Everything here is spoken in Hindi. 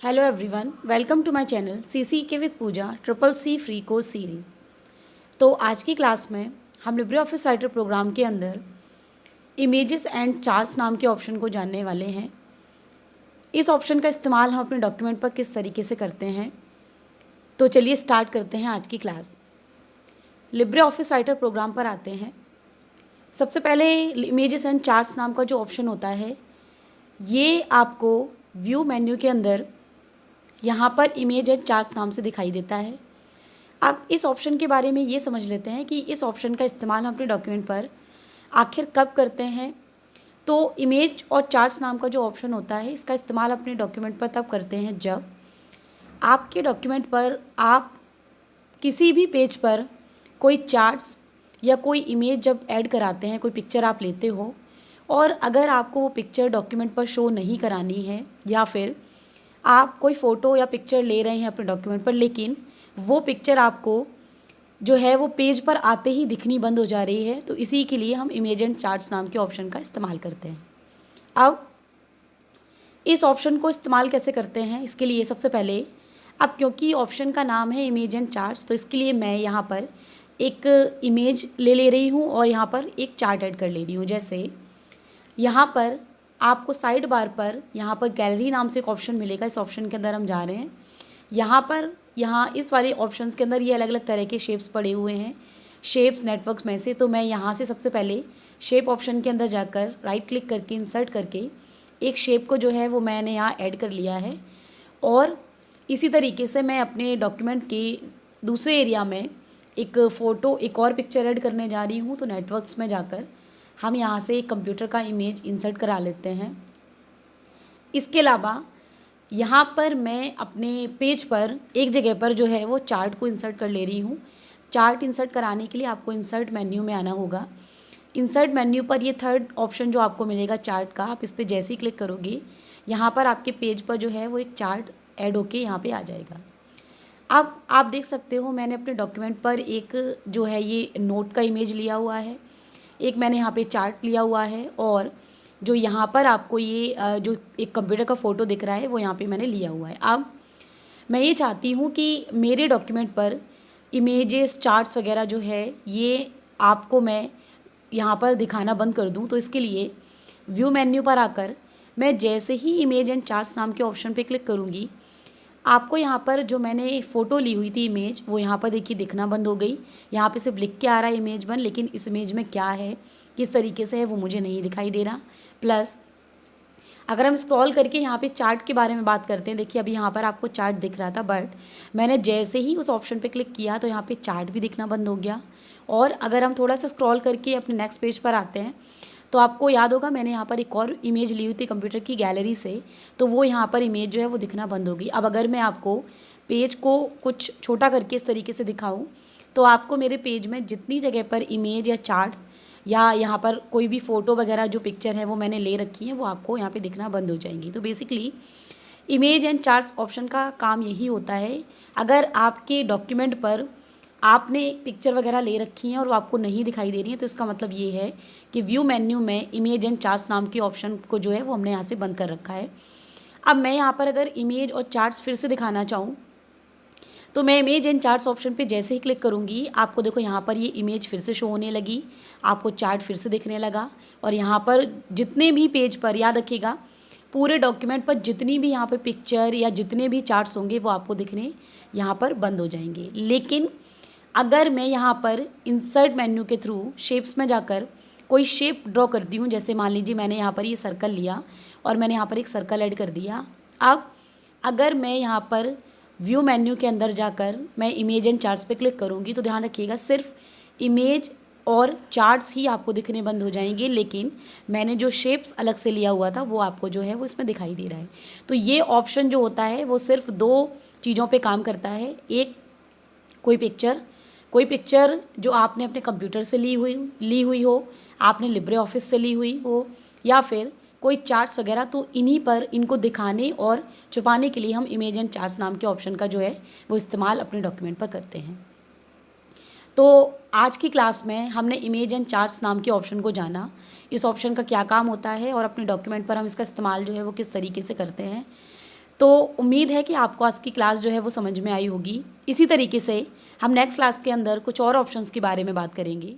Hello everyone, welcome to my channel CCK with Pooja CCC free course series. तो आज की क्लास में हम लिब्रे ऑफिस राइटर प्रोग्राम के अंदर इमेजेस एंड चार्ट्स नाम के ऑप्शन को जानने वाले हैं। इस ऑप्शन का इस्तेमाल हम अपने डॉक्यूमेंट पर किस तरीके से करते हैं, तो चलिए स्टार्ट करते हैं आज की class. Libre Office Writer program पर आते हैं। सबसे पहले इमेजेस एंड चार्ट्स नाम का जो ऑप्शन होता है, ये आपको व्यू मेन्यू के अंदर यहाँ पर इमेज एंड चार्ट्स नाम से दिखाई देता है। अब इस ऑप्शन के बारे में ये समझ लेते हैं कि इस ऑप्शन का इस्तेमाल हम अपने डॉक्यूमेंट पर आखिर कब करते हैं। तो इमेज और चार्ट्स नाम का जो ऑप्शन होता है, इसका इस्तेमाल अपने डॉक्यूमेंट पर तब करते हैं जब आपके डॉक्यूमेंट पर आप किसी भी पेज पर कोई चार्ट्स या कोई इमेज जब ऐड कराते हैं, कोई पिक्चर आप लेते हो और अगर आपको वो पिक्चर डॉक्यूमेंट पर शो नहीं करानी है, या फिर आप कोई फ़ोटो या पिक्चर ले रहे हैं अपने डॉक्यूमेंट पर, लेकिन वो पिक्चर आपको जो है वो पेज पर आते ही दिखनी बंद हो जा रही है, तो इसी के लिए हम इमेज एंड चार्ट्स नाम के ऑप्शन का इस्तेमाल करते हैं। अब इस ऑप्शन को इस्तेमाल कैसे करते हैं, इसके लिए सबसे पहले, अब क्योंकि ऑप्शन का नाम है इमेज एंड चार्ट्स, तो इसके लिए मैं यहाँ पर एक इमेज ले रही हूँ और यहाँ पर एक चार्ट ऐड कर ले रही हूँ। जैसे यहाँ पर आपको साइड बार पर यहाँ पर गैलरी नाम से एक ऑप्शन मिलेगा। इस ऑप्शन के अंदर हम जा रहे हैं। यहाँ इस वाले ऑप्शंस के अंदर ये अलग अलग तरह के शेप्स पड़े हुए हैं, शेप्स नेटवर्क्स में से। तो मैं यहाँ से सबसे पहले शेप ऑप्शन के अंदर जाकर राइट क्लिक करके इंसर्ट करके एक शेप को जो है वो मैंने यहाँ ऐड कर लिया है। और इसी तरीके से मैं अपने डॉक्यूमेंट के दूसरे एरिया में एक फ़ोटो, एक और पिक्चर ऐड करने जा रही हूँ। तो नेटवर्क्स में जाकर हम यहाँ से एक कंप्यूटर का इमेज इंसर्ट करा लेते हैं। इसके अलावा यहाँ पर मैं अपने पेज पर एक जगह पर जो है वो चार्ट को इंसर्ट कर ले रही हूँ। चार्ट इंसर्ट कराने के लिए आपको इंसर्ट मेन्यू में आना होगा। इंसर्ट मेन्यू पर ये थर्ड ऑप्शन जो आपको मिलेगा चार्ट का, आप इस पर जैसे ही क्लिक करोगे, यहाँ पर आपके पेज पर जो है वो एक चार्ट ऐड होके यहाँ पे आ जाएगा। अब आप देख सकते हो मैंने अपने डॉक्यूमेंट पर एक जो है ये नोट का इमेज लिया हुआ है, एक मैंने यहाँ पे चार्ट लिया हुआ है, और जो यहाँ पर आपको ये जो एक कंप्यूटर का फ़ोटो दिख रहा है वो यहाँ पे मैंने लिया हुआ है। अब मैं ये चाहती हूँ कि मेरे डॉक्यूमेंट पर इमेजेस, चार्ट्स वगैरह जो है ये आपको मैं यहाँ पर दिखाना बंद कर दूँ। तो इसके लिए व्यू मेन्यू पर आकर मैं जैसे ही इमेज एंड चार्ट्स नाम के ऑप्शन पर क्लिक करूँगी, आपको यहाँ पर जो मैंने फ़ोटो ली हुई थी इमेज, वो यहाँ पर देखिए दिखना बंद हो गई। यहाँ पे सिर्फ लिख के आ रहा है इमेज 1, लेकिन इस इमेज में क्या है, किस तरीके से है, वो मुझे नहीं दिखाई दे रहा। प्लस अगर हम स्क्रॉल करके यहाँ पे चार्ट के बारे में बात करते हैं, देखिए अभी यहाँ पर आपको चार्ट दिख रहा था, बट मैंने जैसे ही उस ऑप्शन पे क्लिक किया तो यहाँ पे चार्ट भी दिखना बंद हो गया। और अगर हम थोड़ा सा स्क्रॉल करके अपने नेक्स्ट पेज पर आते हैं, तो आपको याद होगा मैंने यहाँ पर एक और इमेज ली हुई थी कंप्यूटर की गैलरी से, तो वो यहाँ पर इमेज जो है वो दिखना बंद हो गई। अब अगर मैं आपको पेज को कुछ छोटा करके इस तरीके से दिखाऊं, तो आपको मेरे पेज में जितनी जगह पर इमेज या चार्ट्स या यहाँ पर कोई भी फ़ोटो वगैरह जो पिक्चर है वो मैंने ले रखी है, वो आपको यहाँ पे दिखना बंद हो जाएंगी। तो basically image and charts option का काम यही होता है। अगर आपके डॉक्यूमेंट पर आपने पिक्चर वगैरह ले रखी हैं और वो आपको नहीं दिखाई दे रही है, तो इसका मतलब ये है कि व्यू मेन्यू में इमेज एंड चार्ट्स नाम के ऑप्शन को जो है वो हमने यहाँ से बंद कर रखा है। अब मैं यहाँ पर अगर इमेज और चार्ट्स फिर से दिखाना चाहूँ, तो मैं इमेज एंड चार्ट्स ऑप्शन पे जैसे ही क्लिक करूँगी, आपको देखो यहाँ पर ये इमेज फिर से शो होने लगी, आपको चार्ट फिर से दिखने लगा। और यहाँ पर जितने भी पेज पर, याद रखिएगा, पूरे डॉक्यूमेंट पर जितनी भी यहाँ पर पिक्चर या जितने भी चार्ट्स होंगे वो आपको दिखने यहाँ पर बंद हो जाएंगे। लेकिन अगर मैं यहाँ पर इंसर्ट मेन्यू के थ्रू शेप्स में जाकर कोई शेप ड्रॉ करती हूँ, जैसे मान लीजिए मैंने यहाँ पर ये सर्कल लिया और मैंने यहाँ पर एक सर्कल ऐड कर दिया। अब अगर मैं यहाँ पर व्यू मेन्यू के अंदर जाकर मैं इमेज एंड चार्ट्स पे क्लिक करूँगी, तो ध्यान रखिएगा सिर्फ इमेज और चार्ट्स ही आपको दिखने बंद हो जाएंगे, लेकिन मैंने जो शेप्स अलग से लिया हुआ था वो आपको जो है वो इसमें दिखाई दे रहा है। तो ये ऑप्शन जो होता है वो सिर्फ दो चीज़ों पे काम करता है। एक, कोई पिक्चर जो आपने अपने कंप्यूटर से ली हुई हो, आपने लिब्रे ऑफिस से ली हुई हो, या फिर कोई चार्ट्स वगैरह, तो इन्हीं पर इनको दिखाने और छुपाने के लिए हम इमेज एंड चार्ट्स नाम के ऑप्शन का जो है वो इस्तेमाल अपने डॉक्यूमेंट पर करते हैं। तो आज की क्लास में हमने इमेज एंड चार्ट्स नाम के ऑप्शन को जाना, इस ऑप्शन का क्या काम होता है और अपने डॉक्यूमेंट पर हम इसका इस्तेमाल जो है वो किस तरीके से करते हैं। तो उम्मीद है कि आपको आज की क्लास जो है वो समझ में आई होगी। इसी तरीके से हम नेक्स्ट क्लास के अंदर कुछ और ऑप्शंस के बारे में बात करेंगे।